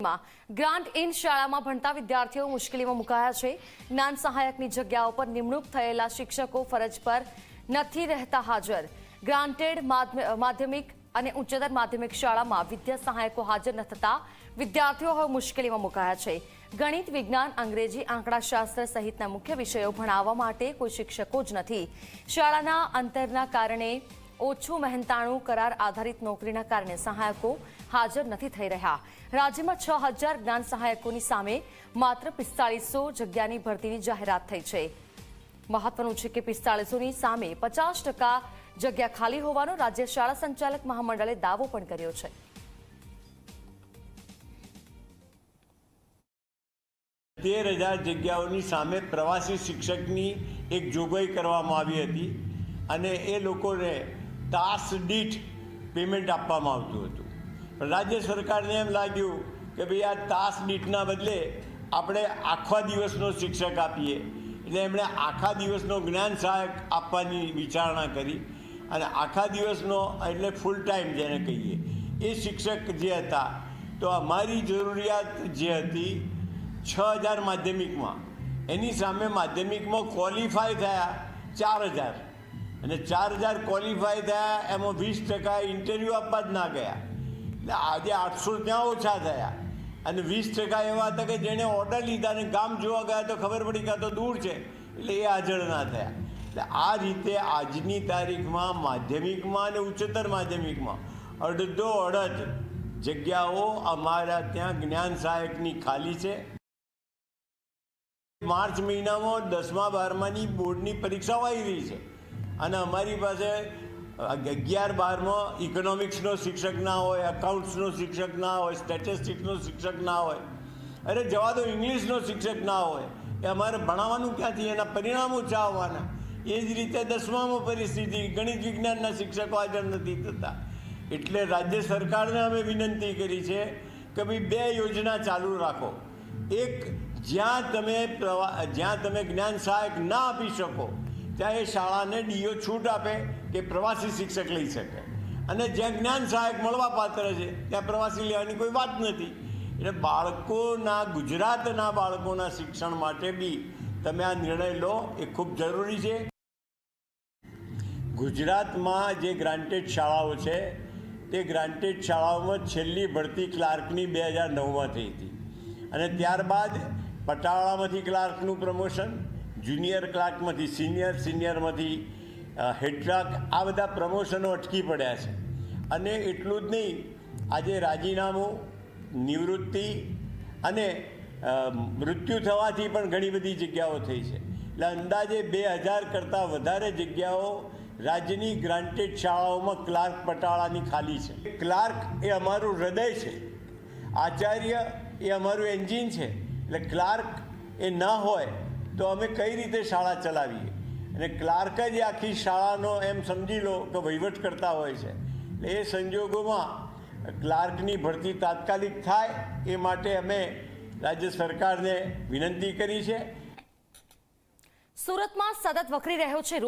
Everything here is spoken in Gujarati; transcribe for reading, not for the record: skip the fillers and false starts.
સુરતમાં ગ્રાન્ટ ઇન શાળામાં ભણતા વિદ્યાર્થીઓ મુશ્કેલીમાં મુકાયા છે। જ્ઞાન સહાયકની જગ્યાઓ પર નિમણૂક થયેલા શિક્ષકો ફરજ પર નથી રહેતા હાજર। ગ્રાન્ટેડ માધ્યમિક અને ઉચ્ચતર માધ્યમિક શાળામાં વિદ્યા સહાયકો હાજર ન થતા વિદ્યાર્થીઓ હવે મુશ્કેલીમાં મુકાયા છે। ગણિત, વિજ્ઞાન, અંગ્રેજી, આંકડાશાસ્ત્ર સહિતના મુખ્ય વિષયો ભણાવવા માટે કોઈ શિક્ષકો જ નથી। શાળાના અંતરના કારણે ઓછું મહેનતાણું કરાર આધારિત નોકરીના કારણે સહાયકો હાજર નથી થઈ રહ્યા। રાજ્યમાં 6000 જ્ઞાન સહાયકોની સામે માત્ર 4500 જગ્યાની ભરતીની જાહેરાત થઈ છે। મહત્વનું છે કે 4500ની સામે 50% જગ્યા ખાલી હોવાનો રાજ્ય શાળા સંચાલક મહામંડળે દાવો પણ કર્યો છે। તેર 1000 જગ્યાઓની સામે પ્રવાસી શિક્ષકની એક જોગવાઈ કરવામાં આવી હતી અને એ લોકોને તાસ દીઠ પેમેન્ટ આપવામાં આવતું હતું। પણ રાજ્ય સરકારને એમ લાગ્યું કે ભાઈ આ તાસ દીઠના બદલે આપણે આખા દિવસનો શિક્ષક આપીએ, એટલે એમણે આખા દિવસનો જ્ઞાન સહાયક આપવાની વિચારણા કરી અને આખા દિવસનો એટલે ફૂલ ટાઈમ જેને કહીએ એ શિક્ષક જે હતા, તો અમારી જરૂરિયાત જે હતી 6000 માધ્યમિકમાં, એની સામે માધ્યમિકમાં ક્વોલિફાય થયા 4000 અને 4000 ક્વોલિફાય થયા, એમાં 20% ઇન્ટરવ્યૂ આપવા જ ના ગયા, એટલે આજે 800 ત્યાં ઓછા થયા અને 20% એવા હતા કે જેણે ઓર્ડર લીધા અને ગામ જોવા ગયા તો ખબર પડી કે આ તો દૂર છે એટલે એ હાજર ના થયા। એટલે આ રીતે આજની તારીખમાં માધ્યમિકમાં અને ઉચ્ચતર માધ્યમિકમાં અડધો અડધ જગ્યાઓ અમારા ત્યાં જ્ઞાન સહાયકની ખાલી છે। માર્ચ મહિનામાં 10મા 12માની બોર્ડની પરીક્ષાઓ આવી રહી છે અને અમારી પાસે 11 12માં ઇકોનોમિક્સનો શિક્ષક ના હોય, અકાઉન્ટ્સનો શિક્ષક ના હોય, સ્ટેટિસ્ટિક્સનો શિક્ષક ના હોય, અરે જવા દો ઇંગ્લિશનો શિક્ષક ના હોય, એ અમારે ભણાવવાનું ક્યાંથી, એના પરિણામો ઓછા આવવાના। એ જ રીતે 10મામાં પરિસ્થિતિ, ગણિત વિજ્ઞાનના શિક્ષકો હાજર નથી થતા। એટલે રાજ્ય સરકારને અમે વિનંતી કરી છે કે ભાઈ 2 યોજના ચાલુ રાખો। એક, જ્યાં તમે જ્ઞાન સહાયક ના આપી શકો ત્યાં એ શાળાને ડીઓ છૂટ આપે કે પ્રવાસી શિક્ષક લઈ શકે, અને જ્યાં જ્ઞાન સહાયક મળવા પાત્ર છે ત્યાં પ્રવાસી લેવાની કોઈ વાત નથી। એટલે બાળકોના, ગુજરાતના બાળકોના શિક્ષણ માટે બી તમે આ નિર્ણય લો, એ ખૂબ જરૂરી છે। ગુજરાતમાં જે ગ્રાન્ટેડ શાળાઓ છે તે ગ્રાન્ટેડ શાળાઓમાં છેલ્લી ભરતી ક્લાર્કની 2009માં થઈ હતી અને ત્યારબાદ પટાવાળામાંથી ક્લાર્કનું પ્રમોશન, જુનિયર ક્લાર્કમાંથી સિનિયર, સિનિયરમાંથી હેડ ક્લાર્ક, આ બધા પ્રમોશનો અટકી પડ્યા છે। અને એટલું જ નહીં, આજે રાજીનામું, નિવૃત્તિ અને મૃત્યુ થવાથી પણ ઘણી બધી જગ્યાઓ થઈ છે। એટલે અંદાજે 2000 કરતાં વધારે જગ્યાઓ રાજ્યની ગ્રાન્ટેડ શાળાઓમાં ક્લાર્ક પટાવાળાની ખાલી છે। ક્લાર્ક એ અમારું હૃદય છે, આચાર્ય એ અમારું એન્જિન છે। એટલે ક્લાર્ક એ ન હોય તો અમે કઈ રીતે શાળા ચલાવીએ, અને ક્લાર્ક જ આખી શાળાનો એમ સમજી લો કે વહીવટ કરતા હોય છે। એટલે એ સંજોગોમાં ક્લાર્કની ભરતી તાત્કાલિક થાય એ માટે અમે રાજ્ય સરકારને વિનંતી કરી છે। સુરતમાં સતત વકરી રહ્યો છે